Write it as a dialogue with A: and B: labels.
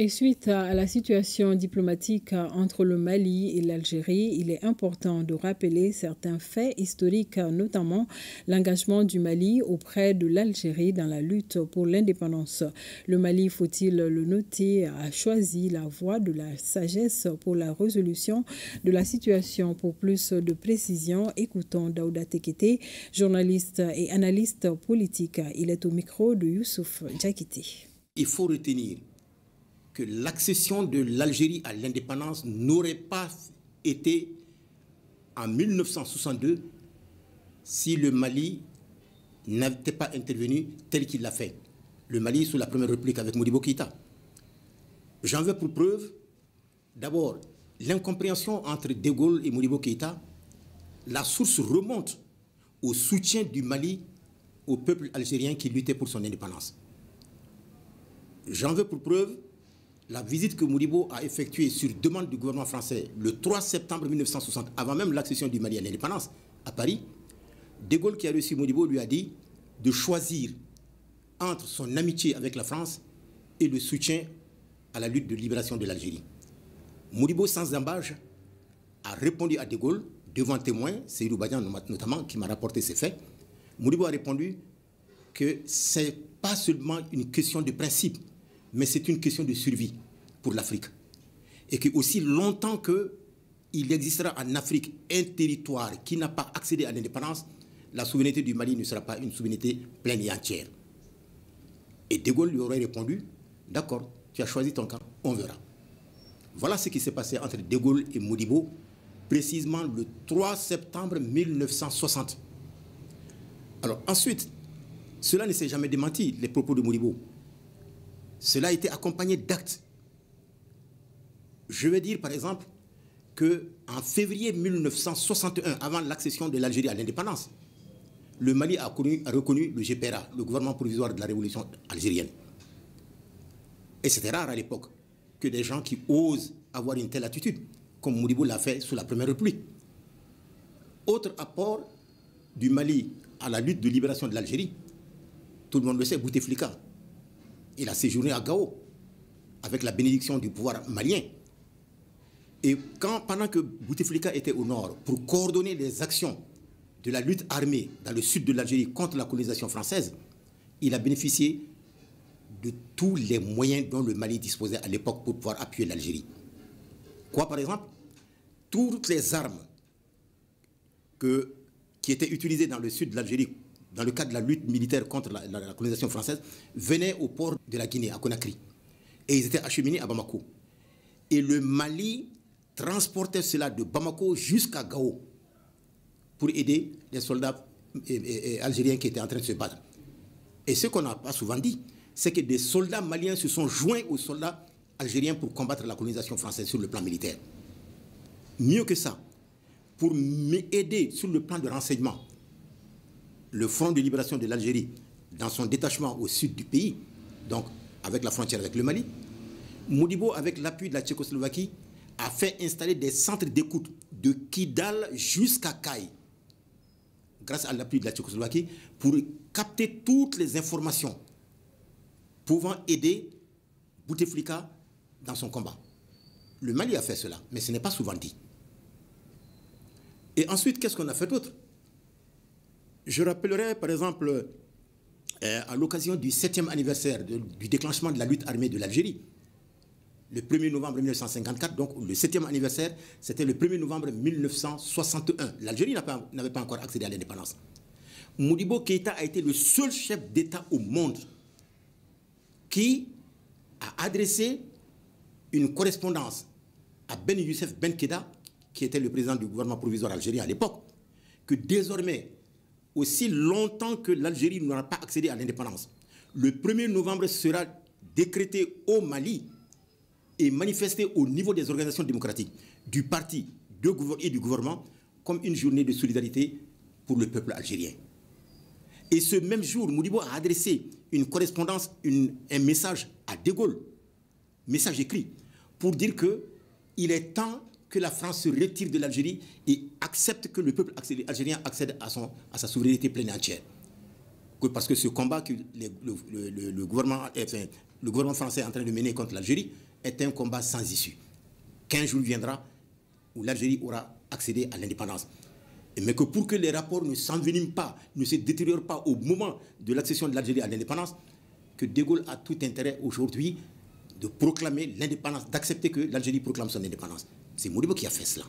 A: Et suite à la situation diplomatique entre le Mali et l'Algérie, il est important de rappeler certains faits historiques, notamment l'engagement du Mali auprès de l'Algérie dans la lutte pour l'indépendance. Le Mali, faut-il le noter, a choisi la voie de la sagesse pour la résolution de la situation. Pour plus de précision, écoutons Daouda Tekete, journaliste et analyste politique. Il est au micro de Youssouf Djakité.
B: Il faut retenir que l'accession de l'Algérie à l'indépendance n'aurait pas été en 1962 si le Mali n'était pas intervenu tel qu'il l'a fait. Le Mali sous la Première République avec Modibo Keïta. J'en veux pour preuve, d'abord, l'incompréhension entre De Gaulle et Modibo Keïta. La source remonte au soutien du Mali au peuple algérien qui luttait pour son indépendance. J'en veux pour preuve la visite que Modibo a effectuée sur demande du gouvernement français le 3 septembre 1960, avant même l'accession du Mali à l'indépendance, à Paris. De Gaulle, qui a reçu Modibo, lui a dit de choisir entre son amitié avec la France et le soutien à la lutte de libération de l'Algérie. Modibo, sans embâche, a répondu à De Gaulle, devant témoin, Seydou Badian notamment, qui m'a rapporté ces faits. Modibo a répondu que ce n'est pas seulement une question de principe, mais c'est une question de survie pour l'Afrique. Et que aussi longtemps qu'il existera en Afrique un territoire qui n'a pas accédé à l'indépendance, la souveraineté du Mali ne sera pas une souveraineté pleine et entière. Et De Gaulle lui aurait répondu, d'accord, tu as choisi ton camp, on verra. Voilà ce qui s'est passé entre De Gaulle et Modibo, précisément le 3 septembre 1960. Alors ensuite, cela ne s'est jamais démenti, les propos de Modibo. Cela a été accompagné d'actes. Je vais dire par exemple qu'en février 1961, avant l'accession de l'Algérie à l'indépendance, le Mali a reconnu le GPRA, le gouvernement provisoire de la révolution algérienne. Et c'était rare à l'époque que des gens qui osent avoir une telle attitude, comme Modibo l'a fait sous la Première République. Autre apport du Mali à la lutte de libération de l'Algérie, tout le monde le sait, Bouteflika. Il a séjourné à Gao avec la bénédiction du pouvoir malien. Et pendant que Bouteflika était au nord pour coordonner les actions de la lutte armée dans le sud de l'Algérie contre la colonisation française, il a bénéficié de tous les moyens dont le Mali disposait à l'époque pour pouvoir appuyer l'Algérie. Quoi par exemple? Toutes les armes qui étaient utilisées dans le sud de l'Algérie dans le cadre de la lutte militaire contre la colonisation française, venaient au port de la Guinée, à Conakry. Et ils étaient acheminés à Bamako. Et le Mali transportait cela de Bamako jusqu'à Gao pour aider les soldats algériens qui étaient en train de se battre. Et ce qu'on n'a pas souvent dit, c'est que des soldats maliens se sont joints aux soldats algériens pour combattre la colonisation française sur le plan militaire. Mieux que ça, pour aider sur le plan de renseignement, le Front de libération de l'Algérie, dans son détachement au sud du pays, donc avec la frontière avec le Mali, Modibo, avec l'appui de la Tchécoslovaquie, a fait installer des centres d'écoute de Kidal jusqu'à Kayes, grâce à l'appui de la Tchécoslovaquie, pour capter toutes les informations pouvant aider Bouteflika dans son combat. Le Mali a fait cela, mais ce n'est pas souvent dit. Et ensuite, qu'est-ce qu'on a fait d'autre? Je rappellerai par exemple, à l'occasion du 7e anniversaire du déclenchement de la lutte armée de l'Algérie, le 1er novembre 1954, donc le 7e anniversaire, c'était le 1er novembre 1961. L'Algérie n'avait pas encore accédé à l'indépendance. Modibo Keïta a été le seul chef d'État au monde qui a adressé une correspondance à Ben Youssef Ben Keda, qui était le président du gouvernement provisoire algérien à l'époque, que désormais, aussi longtemps que l'Algérie n'aura pas accédé à l'indépendance, le 1er novembre sera décrété au Mali et manifesté au niveau des organisations démocratiques, du parti et du gouvernement, comme une journée de solidarité pour le peuple algérien. Et ce même jour, Modibo a adressé une correspondance, un message à De Gaulle, message écrit, pour dire qu'il est temps que la France se retire de l'Algérie et accepte que le peuple algérien accède à sa souveraineté pleine et entière. Parce que ce combat que le gouvernement français est en train de mener contre l'Algérie est un combat sans issue. Qu'un jour viendra où l'Algérie aura accédé à l'indépendance. Mais que pour que les rapports ne s'enveniment pas, ne se détériorent pas au moment de l'accession de l'Algérie à l'indépendance, que De Gaulle a tout intérêt aujourd'hui de proclamer l'indépendance, d'accepter que l'Algérie proclame son indépendance. C'est Modibo qui a fait cela.